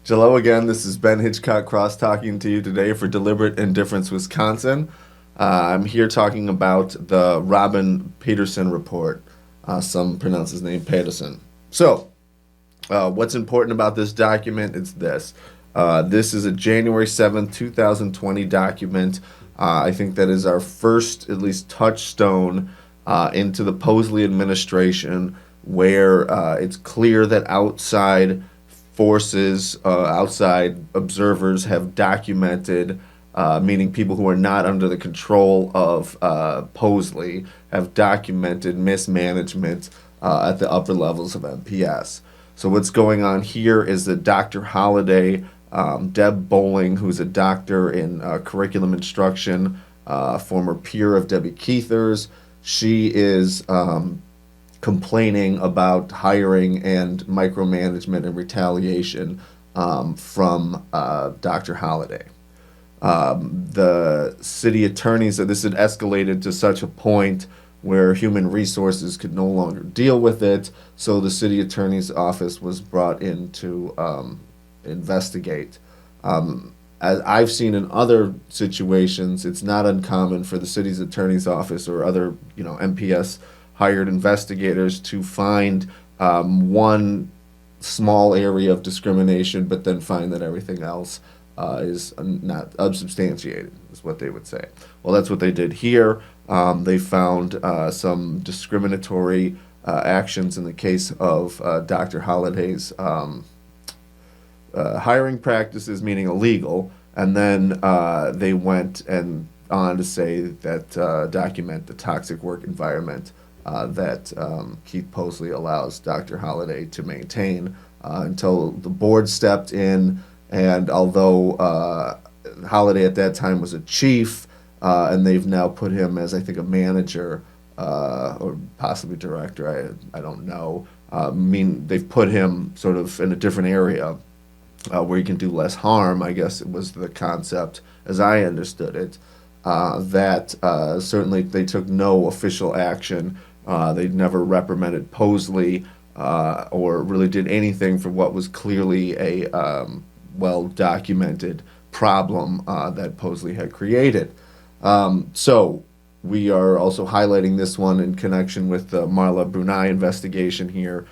Hello again. This is Ben Hitchcock Cross talking to you today for Deliberate Indifference, Wisconsin. I'm here talking about the Pederson Report. Some pronounce his name Pederson. So, what's important about this document is this. This is a January 7th, 2020 document. I think that is our first, at least, touchstone into the Posley administration, where it's clear that outside forces, outside observers have documented, meaning people who are not under the control of Posley, have documented mismanagement at the upper levels of MPS. So what's going on here is that Dr. Holliday, Deb Bowling, who's a doctor in curriculum instruction, former peer of Debbie Keithers, she is complaining about hiring and micromanagement and retaliation from Dr. Holliday. The city attorneys, this had escalated to such a point where human resources could no longer deal with it, so the city attorney's office was brought in to investigate. As I've seen in other situations, it's not uncommon for the city's attorney's office or other, MPS hired investigators to find one small area of discrimination, but then find that everything else is not unsubstantiated, is what they would say. Well, that's what they did here. They found some discriminatory actions in the case of Dr. Holliday's hiring practices, meaning illegal, and then they went and on to say that document the toxic work environment that Keith Posley allows Dr. Holliday to maintain until the board stepped in. And although Holliday at that time was a chief, and they've now put him as, I think, a manager or possibly director, I don't know. They've put him sort of in a different area where he can do less harm, I guess it was the concept, as I understood it. That certainly they took no official action. They never reprimanded Posley or really did anything for what was clearly a well-documented problem that Posley had created. So we are also highlighting this one in connection with the Marla Brunei investigation here,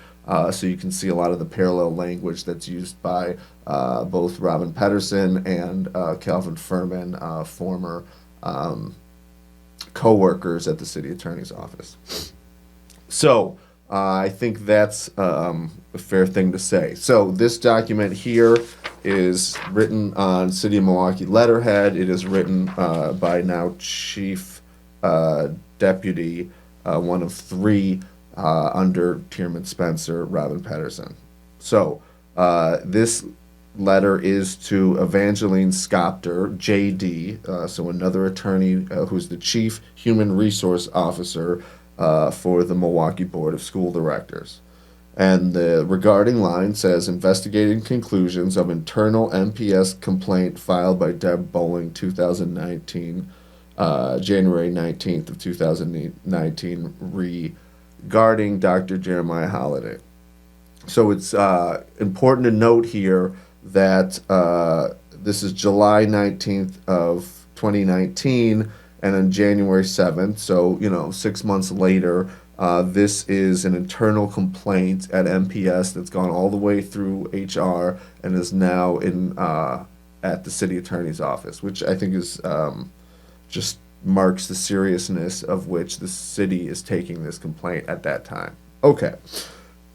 so you can see a lot of the parallel language that's used by both Robin Pederson and Calvin Furman, former co-workers at the city attorney's office. So I think that's a fair thing to say. So this document here is written on City of Milwaukee letterhead. It is written by now Chief Deputy, one of three under Tierman Spencer, Robin Pederson. So this letter is to Evangeline Scopter, JD, so another attorney who's the Chief Human Resource Officer for the Milwaukee Board of School Directors. And the regarding line says, investigating conclusions of internal MPS complaint filed by Deb Bowling, 2019, January 19th of 2019, regarding Dr. Jeremiah Holliday. So it's important to note here that this is July 19th of 2019, and on January 7th, so 6 months later, this is an internal complaint at MPS that's gone all the way through HR and is now in at the city attorney's office, which I think is just marks the seriousness of which the city is taking this complaint at that time. Okay.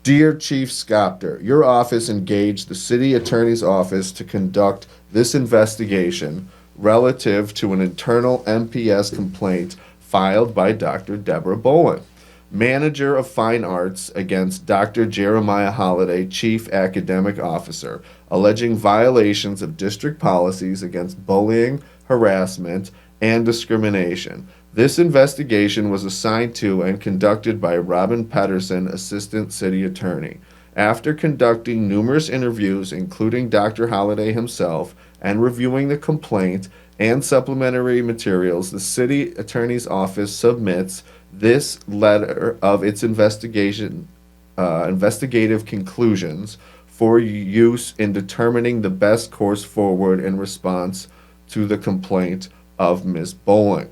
Dear Chief Scopter, your office engaged the city attorney's office to conduct this investigation relative to an internal MPS complaint filed by Dr. Deborah Bowling, Manager of Fine Arts, against Dr. Jeremiah Holliday, Chief Academic Officer, alleging violations of district policies against bullying, harassment, and discrimination. This investigation was assigned to and conducted by Robin Pederson, Assistant City Attorney. After conducting numerous interviews, including Dr. Holliday himself, and reviewing the complaint and supplementary materials, the City Attorney's Office submits this letter of its investigative conclusions for use in determining the best course forward in response to the complaint of Ms. Bowling.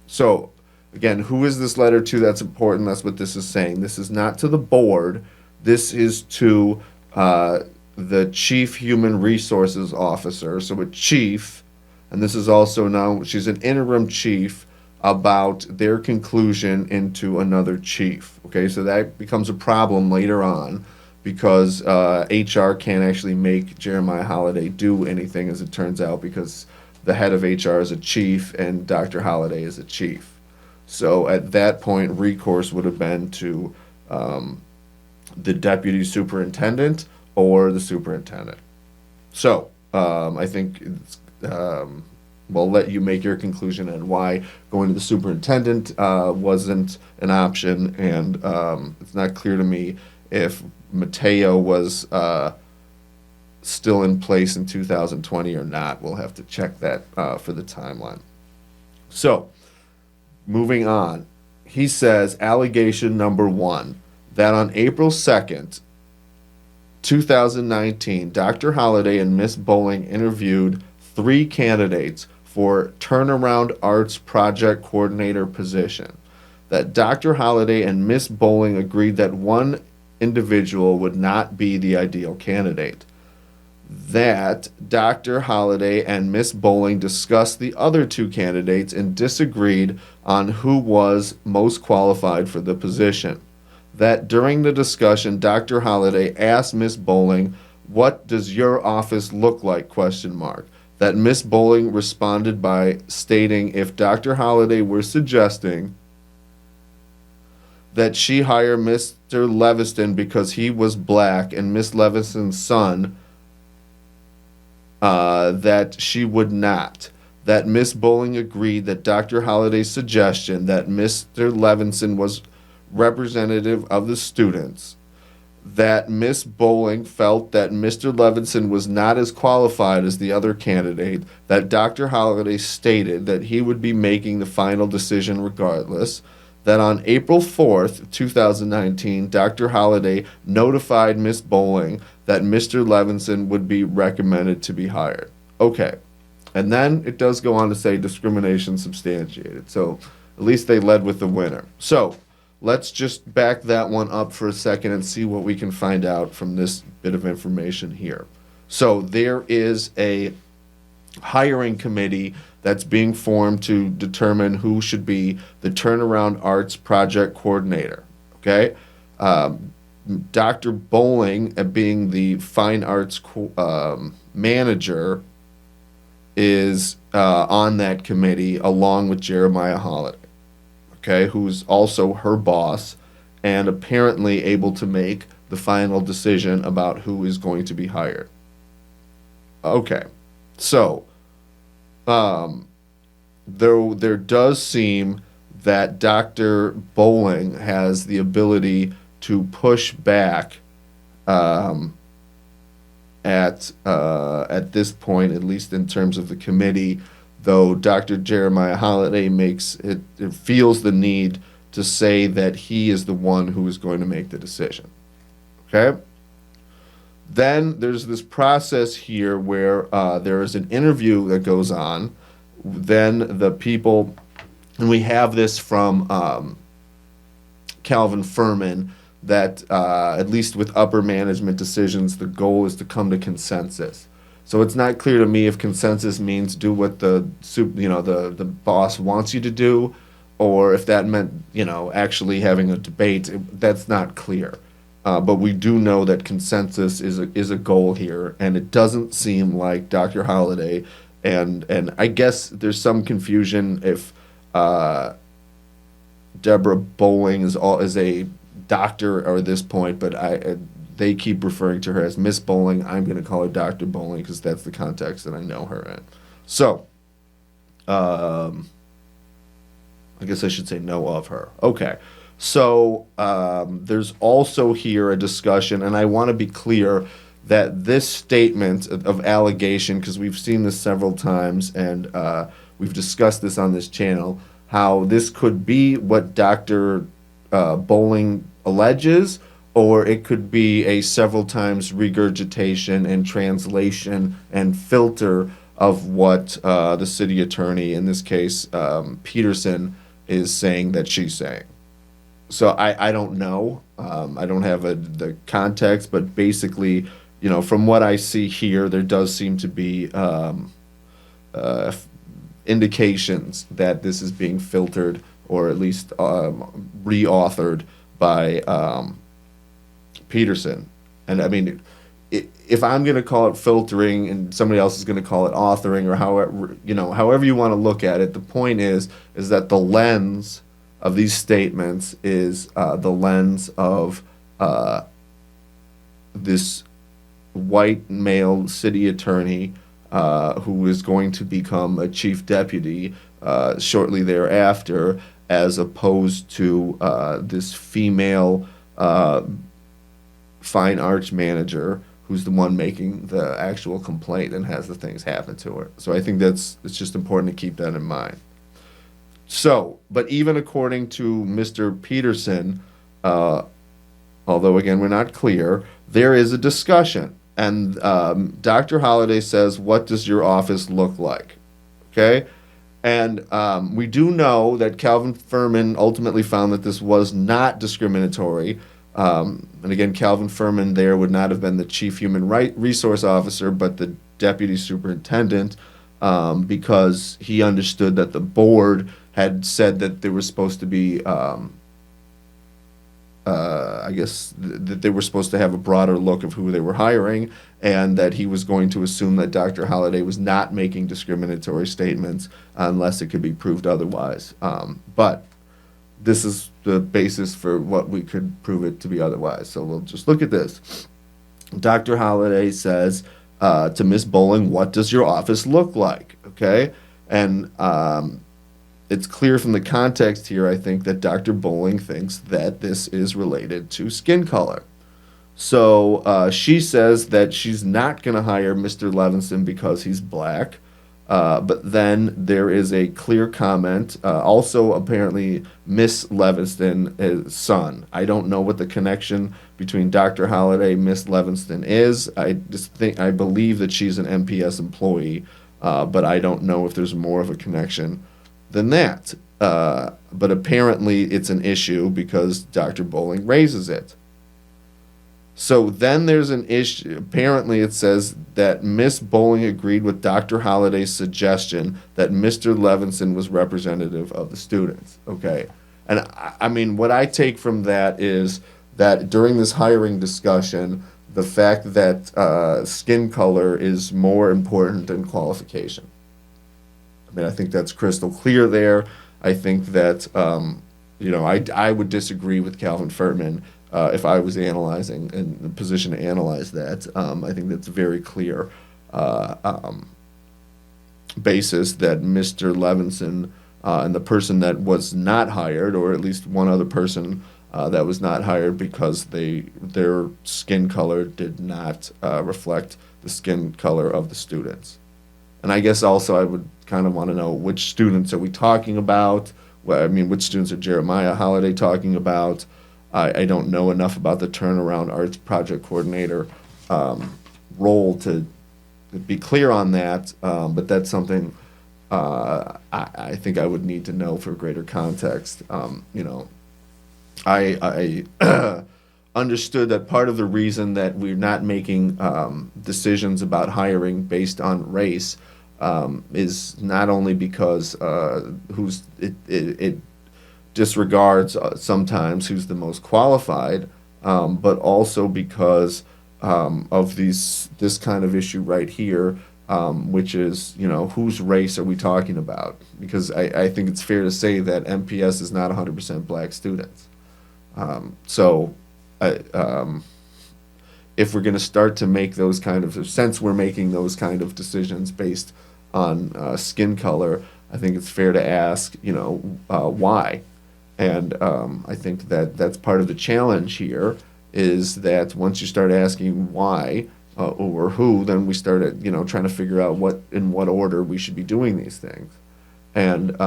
So, again, who is this letter to? That's important. That's what this is saying. This is not to the board. This is to the Chief Human Resources Officer. So a chief, and this is also now, she's an interim chief, about their conclusion into another chief. Okay, so that becomes a problem later on because HR can't actually make Jeremiah Holliday do anything, as it turns out, because the head of HR is a chief and Dr. Holliday is a chief. So at that point, recourse would have been to the deputy superintendent or the superintendent. So I think it's, we'll let you make your conclusion on why going to the superintendent wasn't an option, and it's not clear to me if Mateo was still in place in 2020 or not. We'll have to check that for the timeline. So, moving on, he says, allegation number 1, that on April 2nd, 2019, Dr. Holliday and Miss Bowling interviewed 3 candidates for Turnaround Arts Project Coordinator position. That Dr. Holliday and Miss Bowling agreed that one individual would not be the ideal candidate. That Dr. Holliday and Miss Bowling discussed the other 2 candidates and disagreed on who was most qualified for the position. That during the discussion, Dr. Holliday asked Miss Bowling, "What does your office look like?" ? That Miss Bowling responded by stating if Dr. Holliday were suggesting that she hire Mr. Leviston because he was black and Miss Leviston's son, that she would not. That Miss Bowling agreed that Dr. Holliday's suggestion that Mr. Levinson was representative of the students. That Miss Bowling felt that Mr. Levinson was not as qualified as the other candidate, that Dr. Holliday stated that he would be making the final decision regardless, that on April 4th, 2019, Dr. Holliday notified Miss Bowling that Mr. Levinson would be recommended to be hired. Okay, and then it does go on to say discrimination substantiated, so at least they led with the winner. So, let's just back that one up for a second and see what we can find out from this bit of information here. So there is a hiring committee that's being formed to determine who should be the Turnaround Arts Project Coordinator. Okay? Dr. Bowling, being the Fine Arts manager, is on that committee along with Jeremiah Holliday. Okay, who's also her boss and apparently able to make the final decision about who is going to be hired. Okay, so there does seem that Dr. Bowling has the ability to push back at this point, at least in terms of the committee, though Dr. Jeremiah Holliday it feels the need to say that he is the one who is going to make the decision. Okay? Then there's this process here where there is an interview that goes on. Then the people, and we have this from Calvin Furman, that at least with upper management decisions, the goal is to come to consensus. So it's not clear to me if consensus means do what the boss wants you to do, or if that meant actually having a debate. That's not clear. But we do know that consensus is a goal here, and it doesn't seem like Dr. Holliday, and I guess there's some confusion if Deborah Bowling is a doctor at this point, but they keep referring to her as Miss Bowling. I'm going to call her Dr. Bowling because that's the context that I know her in. So, I guess I should say know of her. Okay. So, there's also here a discussion, and I want to be clear that this statement of allegation, because we've seen this several times, and we've discussed this on this channel, how this could be what Dr. Bowling alleges, or it could be a several times regurgitation and translation and filter of what the city attorney, in this case Pederson, is saying that she's saying. So I don't know. I don't have the context, but basically, from what I see here, there does seem to be indications that this is being filtered or at least reauthored by Pederson. And I mean, if I'm going to call it filtering and somebody else is going to call it authoring, or however you want to look at it, the point is that the lens of these statements is the lens of this white male city attorney who is going to become a chief deputy shortly thereafter, as opposed to this female fine arts manager who's the one making the actual complaint and has the things happen to her. So I think it's just important to keep that in mind. So, but even according to Mr. Pederson, although again we're not clear, there is a discussion. And Dr. Holliday says, "What does your office look like?" Okay? And we do know that Calvin Furman ultimately found that this was not discriminatory. And again, Calvin Furman there would not have been the chief human resource officer, but the deputy superintendent, because he understood that the board had said that there was supposed to be, I guess, that they were supposed to have a broader look of who they were hiring, and that he was going to assume that Dr. Holliday was not making discriminatory statements unless it could be proved otherwise. But this is the basis for what we could prove it to be otherwise. So we'll just look at this. Dr. Holliday says to Miss Bowling, "What does your office look like?" Okay? And it's clear from the context here, I think, that Dr. Bowling thinks that this is related to skin color. So she says that she's not going to hire Mr. Levinson because he's black. But then there is a clear comment, also apparently Miss Levinson's son. I don't know what the connection between Dr. Holliday and Miss Levinston is. I believe that she's an MPS employee, but I don't know if there's more of a connection than that. But apparently it's an issue because Dr. Bowling raises it. So then there's an issue. Apparently it says that Miss Bowling agreed with Dr. Holliday's suggestion that Mr. Levinson was representative of the students. Okay. And I mean, what I take from that is that during this hiring discussion, the fact that skin color is more important than qualification. I mean, I think that's crystal clear there. I think that, I would disagree with Calvin Furman if I was analyzing in the position to analyze that. I think that's a very clear basis that Mr. Levinson and the person that was not hired, or at least one other person that was not hired because their skin color did not reflect the skin color of the students. And I guess also I would kind of want to know which students are we talking about. Well, I mean, which students are Jeremiah Holliday talking about? I don't know enough about the turnaround arts project coordinator role to be clear on that, but that's something I think I would need to know for greater context. I understood that part of the reason that we're not making decisions about hiring based on race is not only because it disregards sometimes who's the most qualified, but also because of this kind of issue right here, which is, whose race are we talking about? Because I think it's fair to say that MPS is not 100% black students. If we're going to start to make those since we're making those kind of decisions based on skin color, I think it's fair to ask, why? And I think that that's part of the challenge here, is that once you start asking why or who, then we start trying to figure out in what order we should be doing these things. And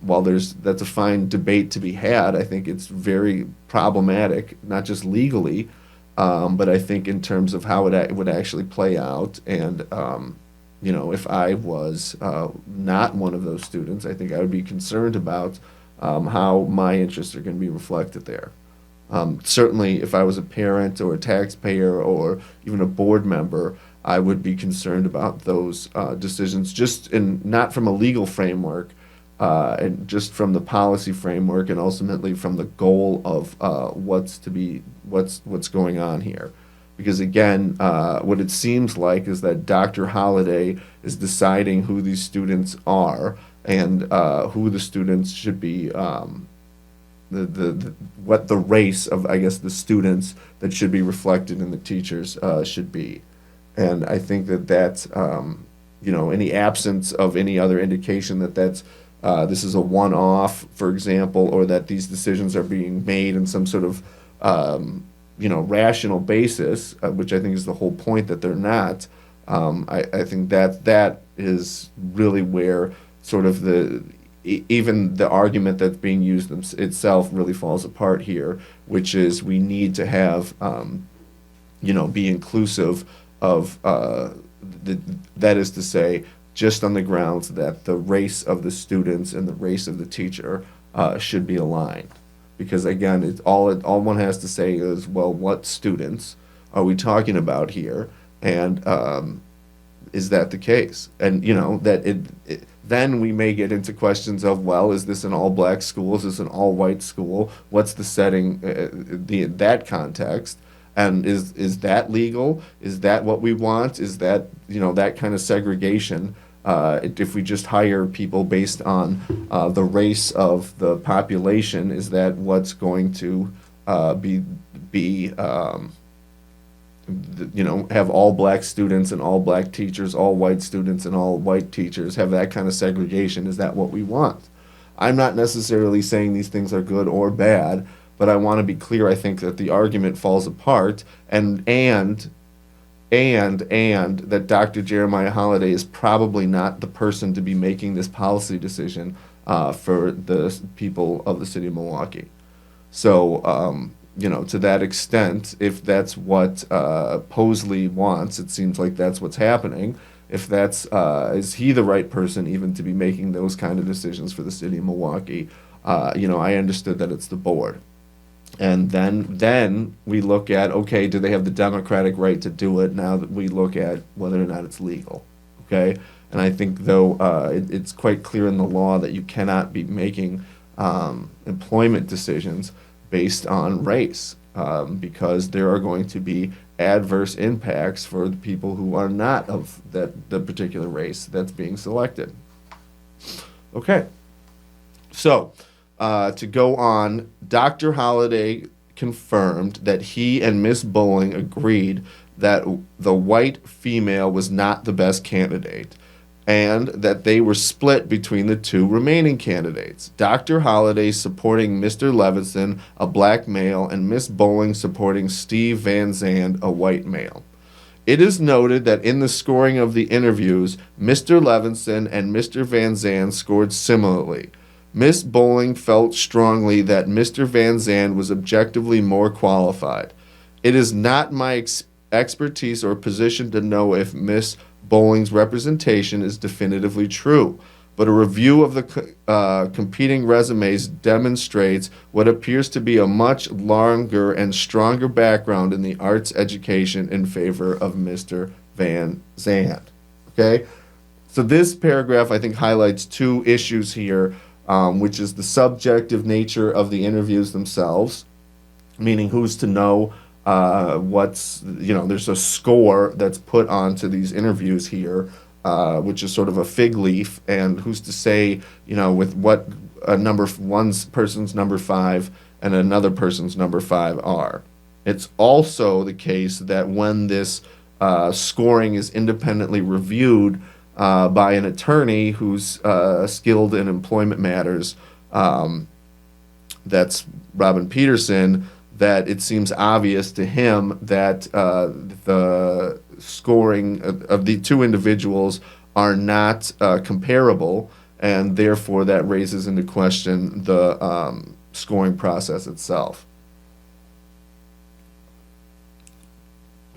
while that's a fine debate to be had, I think it's very problematic, not just legally, But I think in terms of how it would actually play out, and if I was not one of those students, I think I would be concerned about how my interests are going to be reflected there. Certainly, if I was a parent or a taxpayer or even a board member, I would be concerned about those decisions, not from a legal framework, and just from the policy framework, and ultimately from the goal of what's going on here. Because again, what it seems like is that Dr. Holliday is deciding who these students are and who the students should be. What the race of, I guess, the students that should be reflected in the teachers should be. And I think that's, in the absence of any other indication that this is a one-off, for example, or that these decisions are being made in some sort of, rational basis, which I think is the whole point that they're not. I think that is really where sort of even the argument that's being used itself really falls apart here, which is we need to have, be inclusive of, that is to say, just on the grounds that the race of the students and the race of the teacher should be aligned. Because again, all one has to say is, well, what students are we talking about here, and is that the case? And then we may get into questions of, well, is this an all-black school? Is this an all-white school? What's the setting, that context? And is that legal? Is that what we want? Is that, that kind of segregation? If we just hire people based on the race of the population, is that what's going to have all black students and all black teachers, all white students and all white teachers, have that kind of segregation? Is that what we want? I'm not necessarily saying these things are good or bad, but I want to be clear. I think that the argument falls apart, and that Dr. Jeremiah Holliday is probably not the person to be making this policy decision for the people of the city of Milwaukee. So, to that extent, if that's what Posley wants, it seems like that's what's happening. If is he the right person even to be making those kind of decisions for the city of Milwaukee? I understood that it's the board. And then we look at, okay, do they have the democratic right to do it? Now that we look at whether or not it's legal, okay? And I think, though, it's quite clear in the law that you cannot be making employment decisions based on race, because there are going to be adverse impacts for the people who are not of the particular race that's being selected. Okay, so to go on, Dr. Holliday confirmed that he and Miss Bowling agreed that the white female was not the best candidate, and that they were split between the two remaining candidates. Dr. Holliday supporting Mr. Levinson, a black male, and Miss Bowling supporting Steve Van Zandt, a white male. It is noted that in the scoring of the interviews, Mr. Levinson and Mr. Van Zandt scored similarly. Miss Bowling felt strongly that Mr. Van Zandt was objectively more qualified. It is not my expertise or position to know if Miss Bowling's representation is definitively true, but a review of the competing resumes demonstrates what appears to be a much longer and stronger background in the arts education in favor of Mr. Van Zandt. Okay? So this paragraph, I think, highlights two issues here, which is the subjective nature of the interviews themselves, meaning who's to know there's a score that's put onto these interviews here, which is sort of a fig leaf, and who's to say, with what one person's number 5 and another person's number 5 are. It's also the case that when this scoring is independently reviewed by an attorney who's skilled in employment matters, that's Robin Pederson, that it seems obvious to him that the scoring of the two individuals are not comparable, and therefore that raises into question the scoring process itself.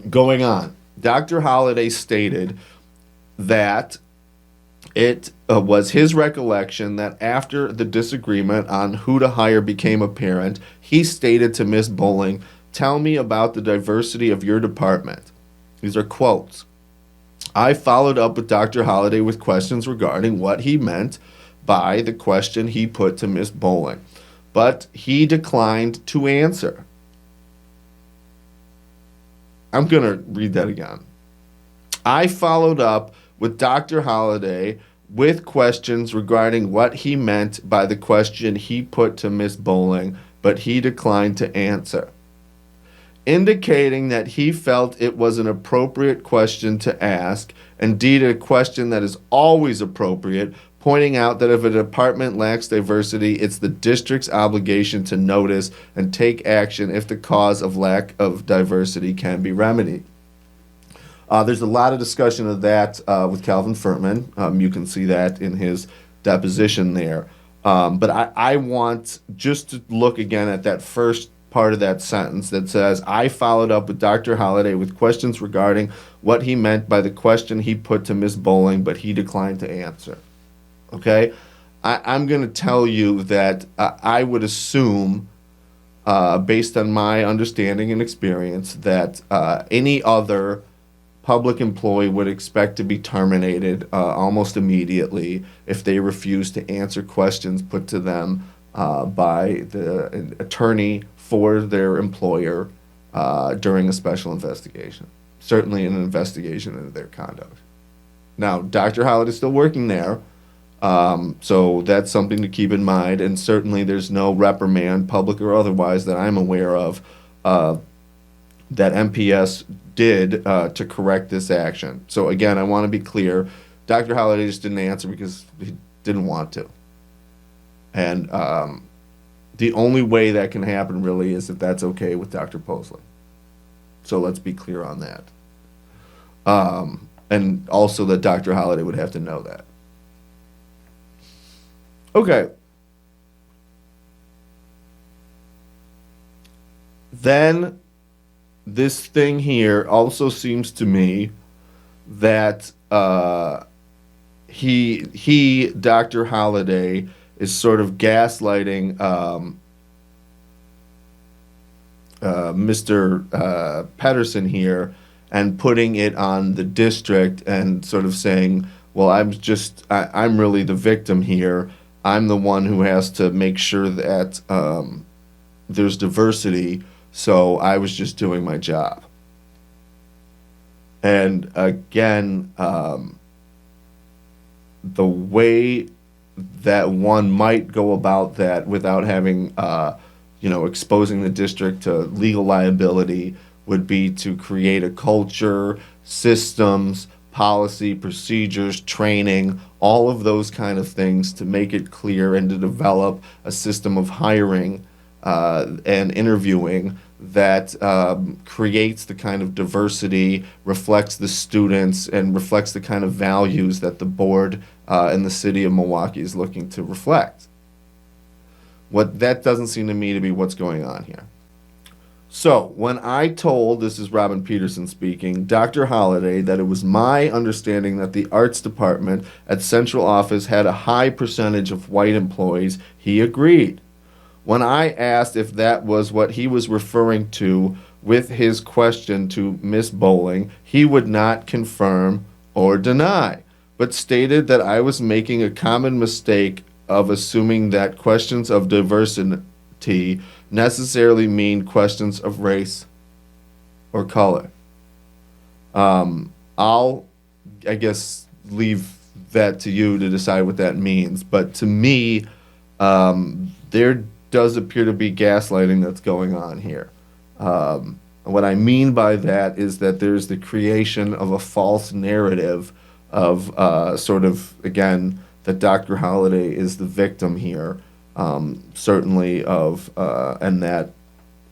Going on, Dr. Holliday stated that it was his recollection that after the disagreement on who to hire became apparent, he stated to Miss Bowling, "Tell me about the diversity of your department." These are quotes. I followed up with Dr. Holliday with questions regarding what he meant by the question he put to Miss Bowling, but he declined to answer. I'm going to read that again. I followed up with Dr. Holliday with questions regarding what he meant by the question he put to Miss Bowling, but he declined to answer, indicating that he felt it was an appropriate question to ask, indeed a question that is always appropriate, pointing out that if a department lacks diversity, it's the district's obligation to notice and take action if the cause of lack of diversity can be remedied. There's a lot of discussion of that with Calvin Furman. You can see that in his deposition there. But I want just to look again at that first part of that sentence that says, I followed up with Dr. Holliday with questions regarding what he meant by the question he put to Miss Bowling, but he declined to answer. Okay? I'm going to tell you that I would assume, based on my understanding and experience, that any other public employee would expect to be terminated almost immediately if they refuse to answer questions put to them by the attorney for their employer during a special investigation, certainly an investigation into their conduct. Now, Dr. Holliday is still working there, so that's something to keep in mind, and certainly there's no reprimand, public or otherwise, that I'm aware of that MPS did to correct this action. So again, I want to be clear, Dr. Holliday just didn't answer because he didn't want to. And the only way that can happen really is if that's okay with Dr. Posley. So let's be clear on that. And also that Dr. Holliday would have to know that. Okay. Then this thing here also seems to me that Dr. Holliday, is sort of gaslighting Mr. Pederson here and putting it on the district and sort of saying, well, I'm really the victim here. I'm the one who has to make sure that there's diversity, so I was just doing my job. And again, the way that one might go about that without having, exposing the district to legal liability would be to create a culture, systems, policy, procedures, training, all of those kind of things to make it clear and to develop a system of hiring and interviewing that creates the kind of diversity, reflects the students, and reflects the kind of values that the board and the city of Milwaukee is looking to reflect. That doesn't seem to me to be what's going on here. So when I told, this is Robin Pederson speaking, Dr. Holliday that it was my understanding that the arts department at central office had a high percentage of white employees, he agreed. When I asked if that was what he was referring to with his question to Miss Bowling, he would not confirm or deny, but stated that I was making a common mistake of assuming that questions of diversity necessarily mean questions of race or color. I'll, I guess, leave that to you to decide what that means, but to me, there does appear to be gaslighting that's going on here. What I mean by that is that there's the creation of a false narrative of sort of, again, that Dr. Holliday is the victim here, certainly of, and that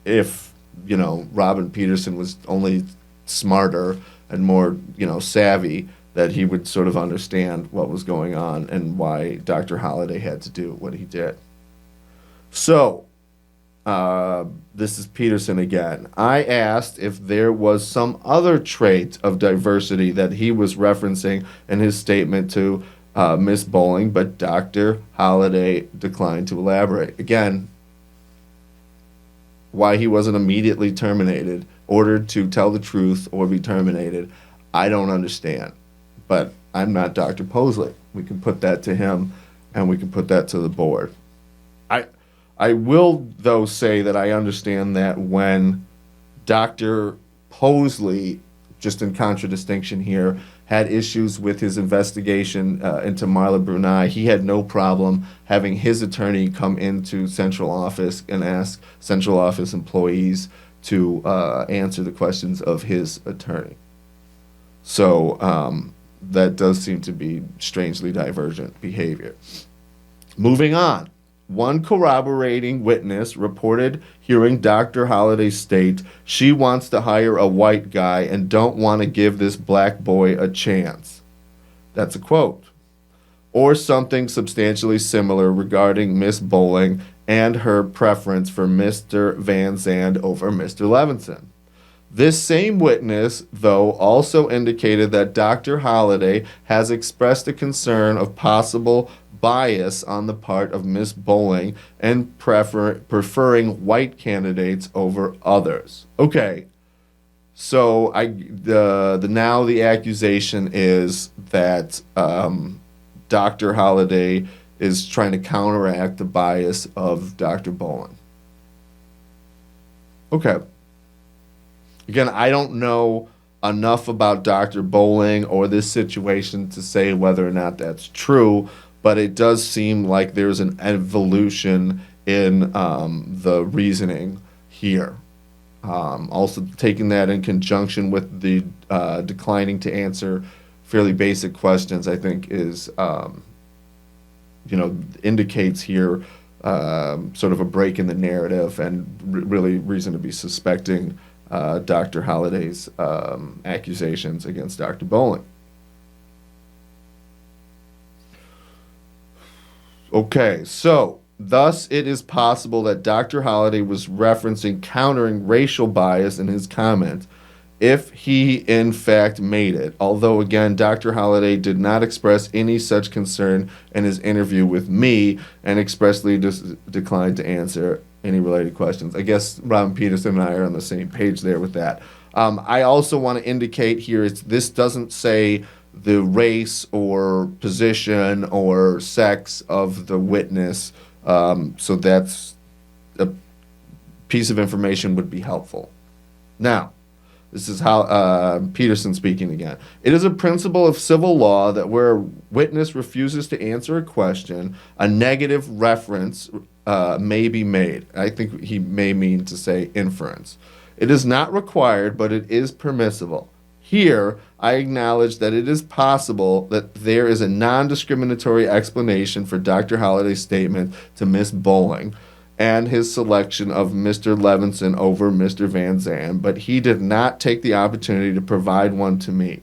if, Robin Pederson was only smarter and more, savvy, that he would sort of understand what was going on and why Dr. Holliday had to do what he did. So, this is Pederson again. I asked if there was some other trait of diversity that he was referencing in his statement to Miss Bowling, but Dr. Holliday declined to elaborate. Again, why he wasn't immediately terminated, ordered to tell the truth or be terminated, I don't understand. But I'm not Dr. Posley. We can put that to him, and we can put that to the board. I will, though, say that I understand that when Dr. Posley, just in contradistinction here, had issues with his investigation into Marla Brunei, he had no problem having his attorney come into central office and ask central office employees to answer the questions of his attorney. So that does seem to be strangely divergent behavior. Moving on. One corroborating witness reported hearing Dr. Holliday state she wants to hire a white guy and don't want to give this black boy a chance. That's a quote. Or something substantially similar regarding Miss Bowling and her preference for Mr. Van Zandt over Mr. Levinson. This same witness, though, also indicated that Dr. Holliday has expressed a concern of possible bias on the part of Miss Bowling and preferring white candidates over others. Okay, so now the accusation is that Dr. Holliday is trying to counteract the bias of Dr. Bowling. Okay. Again, I don't know enough about Dr. Bowling or this situation to say whether or not that's true, but it does seem like there's an evolution in the reasoning here. Also, taking that in conjunction with the declining to answer fairly basic questions, I think is, indicates here sort of a break in the narrative and really reason to be suspecting Dr. Holliday's accusations against Dr. Bowling. Okay, so thus it is possible that Dr. Holliday was referencing countering racial bias in his comment, if he in fact made it, although again Dr. Holliday did not express any such concern in his interview with me and expressly declined to answer any related questions. I guess Robin Pederson and I are on the same page there with that. I also want to indicate here, this doesn't say the race or position or sex of the witness, so that's a piece of information would be helpful. Now, this is how Pederson speaking again. It is a principle of civil law that where a witness refuses to answer a question, a negative reference may be made. I think he may mean to say inference. It is not required, but it is permissible. Here, I acknowledge that it is possible that there is a non-discriminatory explanation for Dr. Holliday's statement to Miss Bowling and his selection of Mr. Levinson over Mr. Van Zandt, but he did not take the opportunity to provide one to me.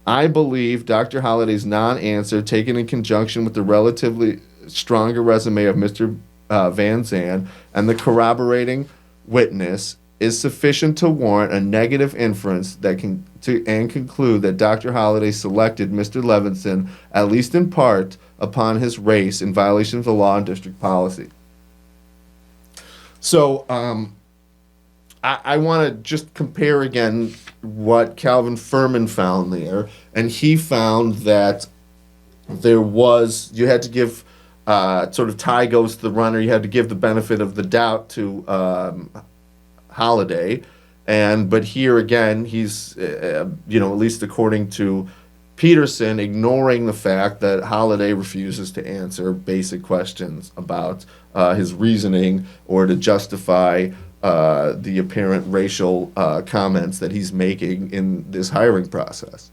I believe Dr. Holliday's non-answer, taken in conjunction with the relatively stronger resume of Mr. Van Zandt and the corroborating witness, is sufficient to warrant a negative inference and conclude that Dr. Holliday selected Mr. Levinson, at least in part, upon his race in violation of the law and district policy. So I want to just compare again what Calvin Furman found there, and he found that you had to give sort of tie goes to the runner, you had to give the benefit of the doubt to Holliday, but here again he's at least according to Pederson, ignoring the fact that Holliday refuses to answer basic questions about his reasoning or to justify the apparent racial comments that he's making in this hiring process.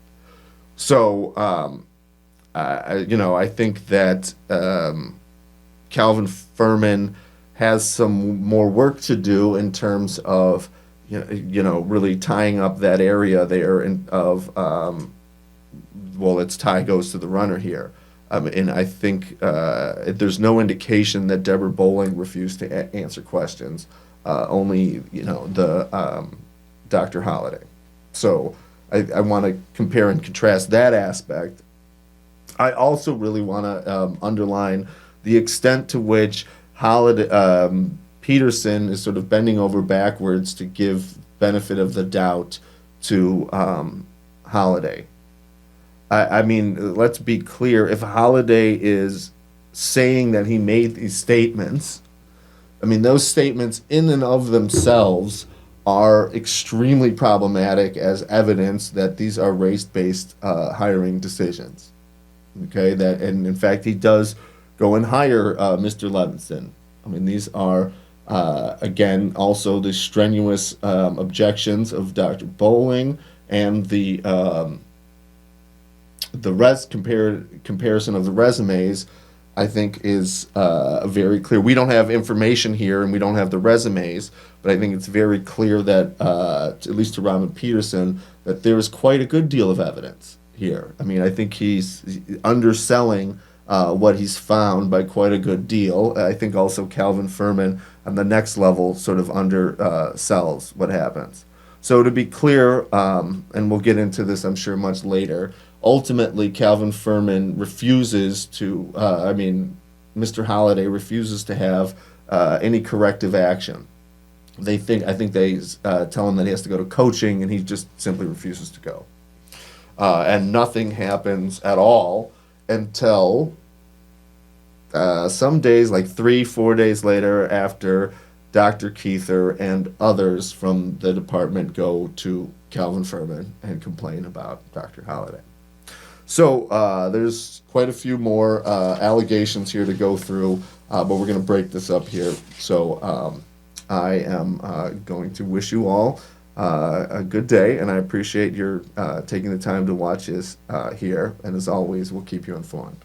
So I think that Calvin Furman has some more work to do in terms of really tying up that area there it's tie goes to the runner here. And I think there's no indication that Deborah Bowling refused to answer questions. Only, the Dr. Holliday. So I want to compare and contrast that aspect. I also really want to underline the extent to which Holliday, Pederson is sort of bending over backwards to give benefit of the doubt to Holliday. I mean, let's be clear. If Holliday is saying that he made these statements, I mean, those statements in and of themselves are extremely problematic as evidence that these are race-based hiring decisions. Okay, and in fact, he does go and hire Mr. Levinson. I mean, these are, again, also the strenuous objections of Dr. Bowling and the comparison of the resumes, I think, is very clear. We don't have information here, and we don't have the resumes, but I think it's very clear that, at least to Robin Pederson, that there is quite a good deal of evidence here. I mean, I think he's underselling what he's found by quite a good deal. I think also Calvin Furman on the next level sort of undersells what happens. So to be clear, and we'll get into this, I'm sure, much later, ultimately, Calvin Furman refuses to, Mr. Holliday refuses to have any corrective action. I think they tell him that he has to go to coaching, and he just simply refuses to go. And nothing happens at all until some days, like 3-4 days later, after Dr. Keither and others from the department go to Calvin Furman and complain about Dr. Holliday. So there's quite a few more allegations here to go through, but we're going to break this up here. So I am going to wish you all a good day, and I appreciate your taking the time to watch this here. And as always, we'll keep you informed.